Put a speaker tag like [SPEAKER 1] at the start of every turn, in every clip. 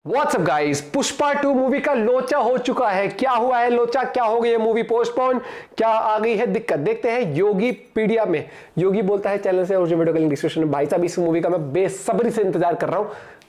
[SPEAKER 1] WhatsApp guys, Pushpa 2 movie का लोचा हो चुका है। क्या हुआ है लोचा, क्या हो गई है मूवी पोस्टपोन, क्या आ गई है दिक्कत, देखते हैं योगी पीडिया में। योगी बोलता है चैनल से और जो वीडियो का लिंक डिस्क्रिप्शन में। भाई साहब इस मूवी का मैं बेसब्री से इंतजार कर रहा हूं।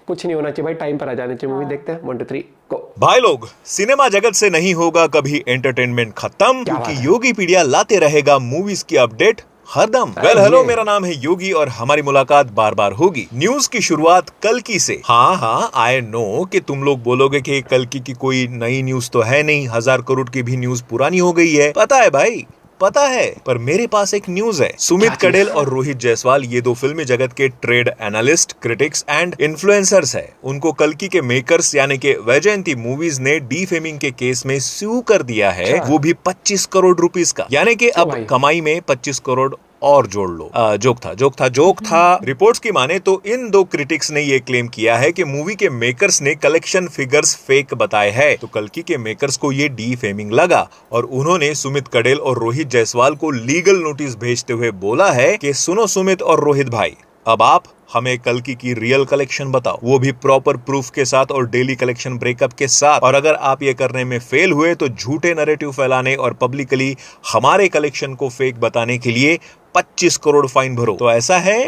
[SPEAKER 1] कुछ नहीं होना चाहिए भाई, टाइम पर आ जानी चाहिए मूवी। देखते हैं 1 2 3 गो।
[SPEAKER 2] भाई लोग, सिनेमा जगत से नहीं होगा कभी एंटरटेनमेंट खत्म, क्योंकि योगी पीडिया लाते रहेगा मूवीज की अपडेट हरदम। हेलो, मेरा नाम है योगी और हमारी मुलाकात बार बार होगी। न्यूज की शुरुआत कल्कि से। हाँ, आई नो कि तुम लोग बोलोगे कि कल्कि की कोई नई न्यूज तो है नहीं, 1000 करोड़ की भी न्यूज पुरानी हो गई है। पता है भाई, पता है, पर मेरे पास एक न्यूज है। सुमित कडेल और रोहित जायसवाल, ये दो फिल्मी जगत के trade analyst, critics and influencers है। उनको कल्कि के मेकर्स यानी कि वैजयंती मूवीज ने डीफेमिंग के केस में सू कर दिया है, वो भी 25 करोड़ रुपीस का। यानी कि अब कमाई में 25 करोड़ और जोड़ लो। जोक था। रिपोर्ट्स की माने तो इन दो क्रिटिक्स ने ये क्लेम किया है कि मूवी के मेकर्स ने कलेक्शन फिगर्स फेक बताए हैं। तो कल्कि के मेकर्स को ये डीफेमिंग लगा और उन्होंने सुमित कडेल और रोहित जायसवाल को लीगल नोटिस भेजते हुए बोला है कि सुनो सुमित और रोहित भाई, अब आप हमें कल्कि की रियल कलेक्शन बताओ, वो भी प्रॉपर प्रूफ के साथ और डेली कलेक्शन ब्रेकअप के साथ। और अगर आप ये करने में फेल हुए तो झूठे नैरेटिव फैलाने और पब्लिकली हमारे कलेक्शन को फेक बताने के लिए 25 करोड़ फाइन भरो। तो ऐसा है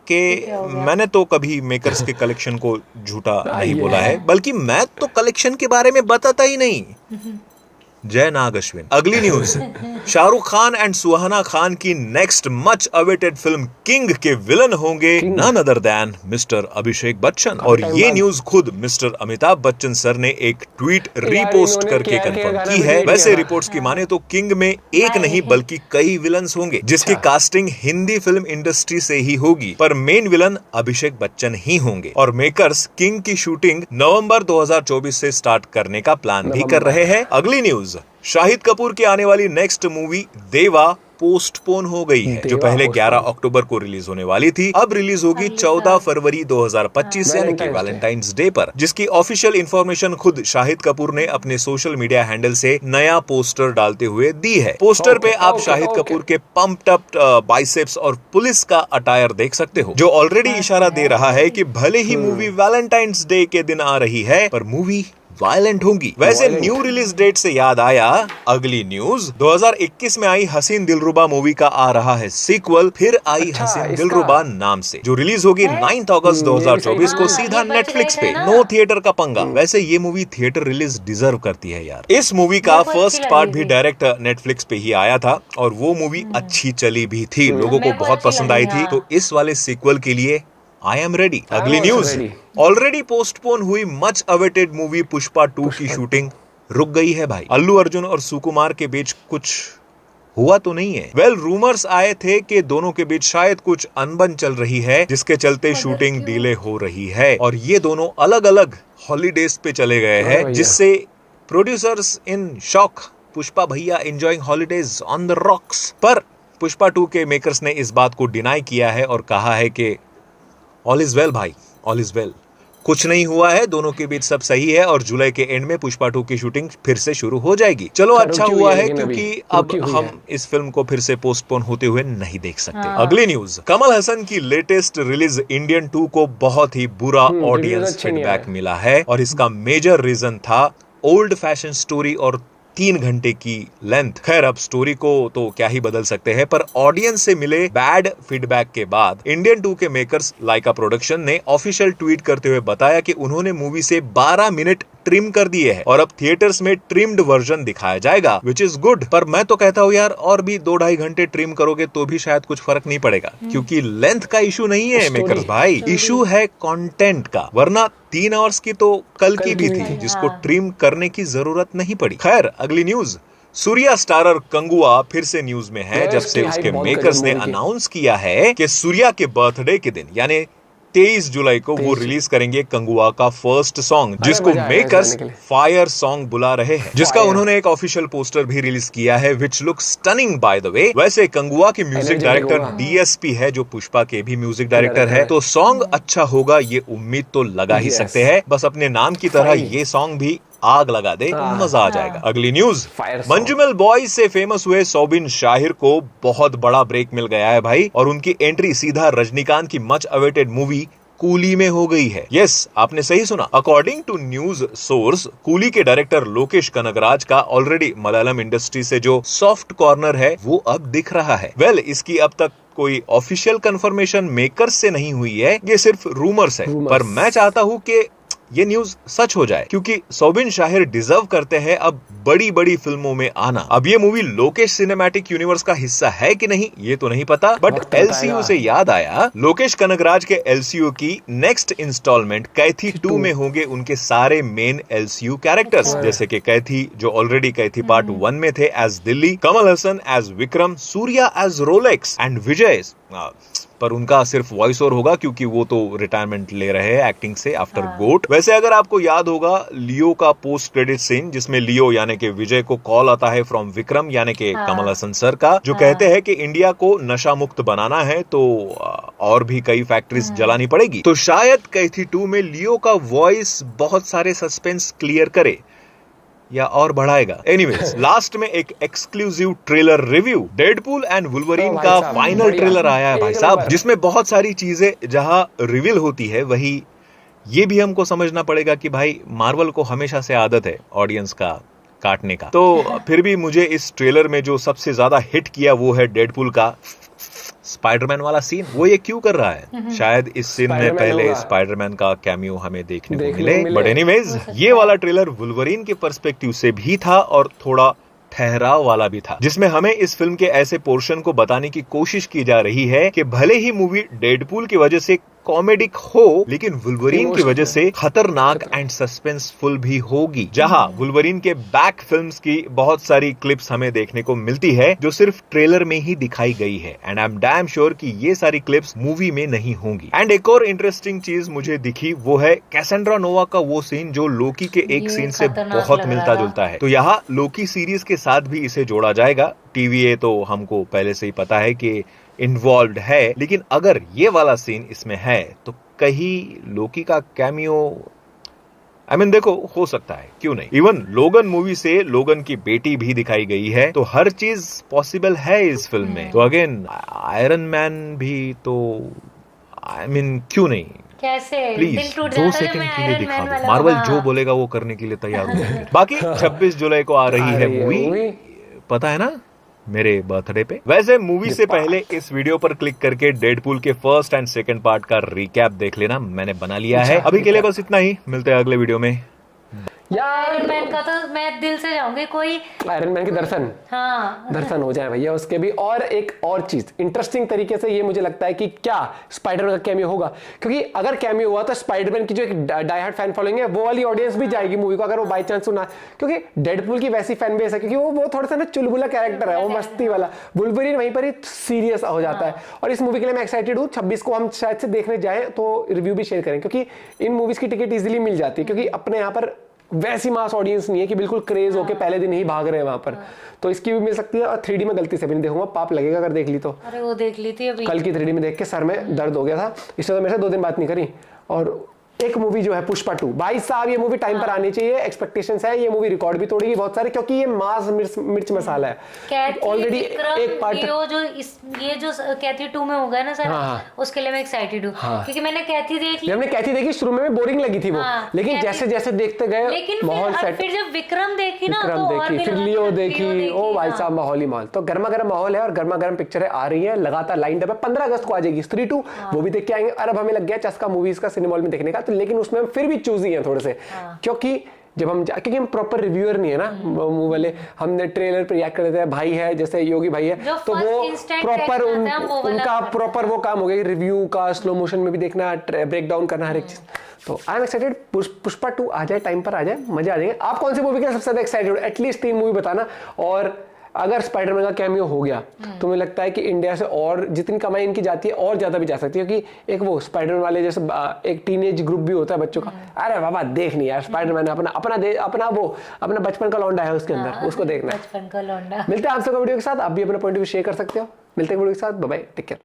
[SPEAKER 2] कि मैंने तो कभी मेकर्स के कलेक्शन को झूठा नहीं बोला है, बल्कि मैं तो कलेक्शन के बारे में बताता ही नहीं। जय नाग अश्विन। अगली न्यूज, शाहरुख खान एंड सुहाना खान की next much awaited film king के विलन होंगे none other than mister Abhishek Bachchan. और ये न्यूज खुद मिस्टर अमिताभ बच्चन सर ने एक ट्वीट रीपोस्ट करके कंफर्म की है। वैसे रिपोर्ट्स की माने तो किंग में एक नहीं बल्कि कई विलन्स होंगे, जिसकी कास्टिंग हिंदी फिल्म इंडस्ट्री से ही होगी, पर मेन विलन अभिषेक बच्चन ही होंगे। और मेकर्स किंग की शूटिंग नवंबर 2024 से स्टार्ट करने का प्लान भी कर रहे हैं। अगली न्यूज, शाहिद कपूर की आने वाली नेक्स्ट मूवी देवा पोस्टपोन हो गई है, जो पहले 11 अक्टूबर को रिलीज होने वाली थी, अब रिलीज होगी 14 फरवरी 2025 यानी कि वैलेंटाइंस डे पर, जिसकी ऑफिशियल इंफॉर्मेशन खुद शाहिद कपूर ने अपने सोशल मीडिया हैंडल से नया पोस्टर डालते हुए दी है। पोस्टर पे आप शाहिद कपूर के पंप्ड अप बाइसेप्स और पुलिस का अटायर देख सकते हो, जो ऑलरेडी इशारा दे रहा है कि भले ही मूवी वैलेंटाइंस डे के दिन आ रही है, पर मूवी वायलेंट होंगी। वैसे न्यू रिलीज डेट से याद आया, अगली न्यूज, 2021 में आई हसीन दिलरुबा मूवी का आ रहा है सीक्वल, फिर आई हसीन दिलरुबा नाम से, जो रिलीज होगी 9 अगस्त 2024 को सीधा नेटफ्लिक्स पे। नो थिएटर का पंगा। वैसे ये मूवी थिएटर रिलीज डिजर्व करती है यार। इस मूवी का फर्स्ट पार्ट भी डायरेक्ट नेटफ्लिक्स पे ही आया था और वो मूवी अच्छी चली भी थी, लोगों को बहुत पसंद आई थी। तो इस वाले सीक्वल के लिए आई एम रेडी। अगली न्यूज, ऑलरेडी पोस्टपोन हुई मच अवेटेड मूवी पुष्पा 2 की शूटिंग रुक गई है भाई। अल्लू अर्जुन और सुकुमार के बीच कुछ हुआ तो नहीं है। वेल, रूमर्स आए थे कि दोनों के बीच शायद कुछ अनबन चल रही है, जिसके चलते शूटिंग डिले हो रही है और ये दोनों अलग अलग हॉलीडेज पे चले गए हैं, जिससे प्रोड्यूसर्स इन शॉक। पुष्पा भैया enjoying holidays on the rocks. पर पुष्पा 2 के मेकर्स ने इस बात को डिनाई किया है और कहा है कि ऑल इज वेल भाई, ऑल इज वेल, कुछ नहीं हुआ है, दोनों के बीच सब सही है और जुलाई के एंड में पुष्पा 2 की शूटिंग फिर से शुरू हो जाएगी। चलो अच्छा हुआ है, क्योंकि अब हम इस फिल्म को फिर से पोस्टपोन होते हुए नहीं देख सकते। अगली न्यूज, कमल हसन की लेटेस्ट रिलीज इंडियन 2 को बहुत ही बुरा ऑडियंस फीडबैक मिला है और इसका मेजर रीजन था ओल्ड फैशन स्टोरी और 3 घंटे की लेंथ। खैर, अब स्टोरी को तो क्या ही बदल सकते हैं, पर ऑडियंस से मिले बैड फीडबैक के बाद इंडियन 2 के मेकर्स लाइका प्रोडक्शन ने ऑफिशियल ट्वीट करते हुए बताया कि उन्होंने मूवी से 12 मिनट ट्रिम कर दिए हैं और अब थिएटर्स में ट्रिम्ड वर्जन दिखाया जाएगा, विच इज गुड। पर मैं तो कहता हूँ यार, और भी 2-2.5 घंटे ट्रिम करोगे तो भी शायद कुछ फर्क नहीं पड़ेगा, क्योंकि लेंथ का इशू नहीं है मेकर्स भाई, इशू है कंटेंट का। वरना 3 आवर्स की तो कल की भी थी, जिसको ट्रिम करने की जरूरत नहीं पड़ी। खैर, अगली न्यूज, सूर्या स्टारर कंगुआ फिर से न्यूज में है, जब से उसके मेकर्स ने अनाउंस किया है कि सूर्या के बर्थडे के दिन यानी 23 जुलाई को वो रिलीज करेंगे कंगुआ का फर्स्ट सॉन्ग, जिसको मेकर्स फायर सॉन्ग बुला रहे हैं, जिसका उन्होंने एक ऑफिशियल पोस्टर भी रिलीज किया है, which look stunning by the way. वैसे कंगुआ के म्यूजिक डायरेक्टर डीएसपी है, जो पुष्पा के भी म्यूजिक डायरेक्टर है, तो सॉन्ग अच्छा होगा ये उम्मीद तो लगा ही सकते हैं। बस अपने नाम की तरह ये सॉन्ग भी आग लगा दे, मजा आ जाएगा। अगली न्यूज, मंजूमेल बॉयज से फेमस हुए सौबिन शाहिर को बहुत बड़ा ब्रेक मिल गया है भाई, और उनकी एंट्री सीधा रजनीकांत की मच अवेटेड मूवी कूली में हो गई है। यस, आपने सही सुना। According to news source, Coolie के डायरेक्टर लोकेश कनगराज का ऑलरेडी मलयालम इंडस्ट्री से जो सॉफ्ट कॉर्नर है वो अब दिख रहा है। वेल, इसकी अब तक कोई ऑफिशियल कंफर्मेशन मेकर्स से नहीं हुई है, ये सिर्फ रूमर्स है। पर मैं चाहता हूं कि ये न्यूज सच हो जाए, क्योंकि सोबिन शाहिर डिजर्व करते हैं अब बड़ी बड़ी फिल्मों में आना। अब ये मूवी लोकेश सिनेमैटिक यूनिवर्स का हिस्सा है कि नहीं ये तो नहीं पता, बट एलसीयू से याद आया, लोकेश कनगराज के एलसीयू की नेक्स्ट इंस्टॉलमेंट कैथी 2 में होंगे उनके सारे मेन एलसीयू कैरेक्टर्स, जैसे कि कैथी जो ऑलरेडी कैथी पार्ट 1 में थे as Dilli, Kamal Haasan as Vikram, Suriya as Rolex and Vijay, पर उनका सिर्फ वॉइस ओवर होगा क्योंकि वो तो रिटायरमेंट ले रहे हैं एक्टिंग से आफ्टर गोट। वैसे अगर आपको याद होगा लियो का पोस्ट क्रेडिट सीन, जिसमें लियो यानी कि विजय को कॉल आता है फ्रॉम विक्रम यानी कि कमल हसन सर का, जो कहते हैं कि इंडिया को नशा मुक्त बनाना है तो और भी कई फैक्ट्रीज जलानी पड़ेगी। तो शायद कैथी 2 में लियो का वॉइस बहुत सारे सस्पेंस क्लियर करे या और बढ़ाएगा। एनीवेज, लास्ट में एक exclusive trailer review, Deadpool and Wolverine का फाइनल ट्रेलर आया है भाई साहब, जिसमें बहुत सारी चीजें जहां रिवील होती है वही ये भी हमको समझना पड़ेगा कि भाई मार्वल को हमेशा से आदत है ऑडियंस का काटने का। तो फिर भी मुझे इस ट्रेलर में जो सबसे ज्यादा हिट किया वो है डेडपूल का स्पाइडरमैन वाला सीन। वो ये क्यों कर रहा है? शायद इस सीन में पहले स्पाइडरमैन का कैमियो हमें देखने को मिले। बट एनीवेज, ये वाला ट्रेलर वुल्वरीन के पर्सपेक्टिव से भी था और थोड़ा ठहराव वाला भी था, जिसमें हमें इस फिल्म के ऐसे पोर्शन को बताने की कोशिश की जा रही है कि भले ही मूवी डेडपूल की वजह से कॉमेडिक हो, लेकिन वुल्वरीन की वजह से खतरनाक एंड सस्पेंसफुल भी होगी। जहां वुल्वरीन के बैक फिल्म्स की बहुत सारी क्लिप्स हमें देखने को मिलती है जो सिर्फ ट्रेलर में ही दिखाई गई है, and I am damn sure कि ये सारी क्लिप्स मूवी में नहीं होंगी। एंड एक और इंटरेस्टिंग चीज मुझे दिखी वो है कैसेंड्रा नोवा का वो सीन जो लोकी के एक सीन से बहुत मिलता जुलता है। तो यहाँ लोकी सीरीज के साथ भी इसे जोड़ा जाएगा। TVA तो हमको पहले से ही पता है कि इन्वॉल्व है, लेकिन अगर ये वाला सीन इसमें है तो कहीं लोकी का कैमियो देखो हो सकता है, क्यों नहीं। इवन लोगन मूवी से लोगन की बेटी भी दिखाई गई है, तो हर चीज पॉसिबल है इस फिल्म में। तो अगेन आयरन मैन भी, तो क्यों नहीं,
[SPEAKER 3] कैसे
[SPEAKER 2] प्लीज 2 सेकंड के लिए दिखा दो। मार्वल जो बोलेगा वो करने के लिए तैयार हो जाएंगे। बाकी 26 जुलाई को आ रही है मूवी, पता है ना, मेरे बर्थडे पे। वैसे मूवी से पहले इस वीडियो पर क्लिक करके डेडपूल के फर्स्ट एंड सेकंड पार्ट का रिकैप देख लेना, मैंने बना लिया है। अभी के लिए बस इतना ही, मिलते हैं अगले वीडियो में।
[SPEAKER 3] आयरन मैन का तो मैं दिल से जाऊंगी, कोई
[SPEAKER 1] आयरन मैन के दर्शन, दर्शन हो जाए भैया उसके भी। और एक और चीज इंटरेस्टिंग तरीके से ये मुझे लगता है कि क्या स्पाइडरमैन का कैमियो होगा, क्योंकि अगर कैमियो हुआ तो स्पाइडरमैन की जो एक डाई हार्ड फैन फॉलोइंग है वो वाली ऑडियंस भी जाएगी मूवी को, अगर वो बाई चांस सुना, क्योंकि डेडपूल की वैसी फैन बेस है, क्योंकि वो थोड़ा सा ना चुलबुला कैरेक्टर है, वो मस्ती वाला। वुल्वरीन वहीं पर ही सीरियस हो जाता है। और इस मूवी के लिए मैं एक्साइटेड हूँ। 26 को हम शायद से देखने जाएं तो रिव्यू भी शेयर करें, क्योंकि इन मूवीज की टिकट इजीली मिल जाती है, क्योंकि अपने यहाँ पर वैसी मास ऑडियंस नहीं है कि बिल्कुल क्रेज होके पहले दिन ही भाग रहे हैं वहां पर। तो इसकी भी मिल सकती है। और 3D में गलती से भी नहीं देखूंगा, पाप लगेगा अगर देख ली तो।
[SPEAKER 3] अरे वो देख ली थी अभी,
[SPEAKER 1] कल की 3D में देख के सर में दर्द हो गया था, इसलिए तो मेरे से 2 दिन बात नहीं करी। और एक मूवी जो है पुष्पा 2, भाई साहब ये मूवी टाइम पर आनी चाहिए, एक्सपेक्टेशंस है। ये मूवी रिकॉर्ड भी तोड़ेगी बहुत सारे, क्योंकि ये मास मिर्च मसाला है। ऑलरेडी एक पार्ट
[SPEAKER 3] ये जो कैथी 2 में होगा ना सर, उसके लिए मैं एक्साइटेड हूँ, क्योंकि मैंने कैथी देख ली।
[SPEAKER 1] हमने कैथी देखी, शुरू में बोरिंग लगी थी वो, लेकिन जैसे जैसे देखते गए माहौल सेट,
[SPEAKER 3] फिर जब विक्रम देखी ना,
[SPEAKER 1] फिर लियो देखी, ओ भाई साहब माहौल ही माहौल। तो गर्मा गर्म माहौल है और गर्मा गर्म पिक्चर आ रही है लगातार, लाइन अप है। 15 अगस्त को आ जाएगी स्त्री 2, वो भी देख के आएंगे। और अब हमें लग गया चस्का मूवीज का सिनेमा हॉल में देखने का, तो लेकिन उसमें फिर भी चूजी हैं थोड़े से, क्योंकि जब क्योंकि हम प्रॉपर रिव्यूअर नहीं है ना मूवी वाले, हमने ट्रेलर पर रिएक्ट कर देते हैं। भाई है जैसे योगी भाई है, तो वो प्रॉपर उनका प्रॉपर वो काम हो गया, रिव्यू का स्लो मोशन में भी देखना, ब्रेक डाउन करना हर एक चीज। तो आई एम एक्साइटेड, पुष्पा 2 आ जाए, टाइम पर आ जाए, मजा आ जाएगा। आप कौन सी मूवी के सबसे ज्यादा एक्साइटेड हो? एटलीस्ट 3 मूवी बताना। और अगर स्पाइडरमैन का कैमियो हो गया तो मुझे लगता है कि इंडिया से और जितनी कमाई इनकी जाती है और ज्यादा भी जा सकती है, क्योंकि एक वो स्पाइडरमैन वाले जैसे एक टीनेज ग्रुप भी होता है बच्चों का। अरे बाबा देख नहीं यार, स्पाइडरमैन अपना बचपन का लौंडा है उसके अंदर, उसको देखना है।
[SPEAKER 3] बचपन का लौंडा।
[SPEAKER 1] मिलते हैं आपसे वीडियो के साथ, आप भी अपना पॉइंट ऑफ व्यू शेयर कर सकते हो। मिलते हैं वीडियो के साथ, बाय बाय, टेक केयर।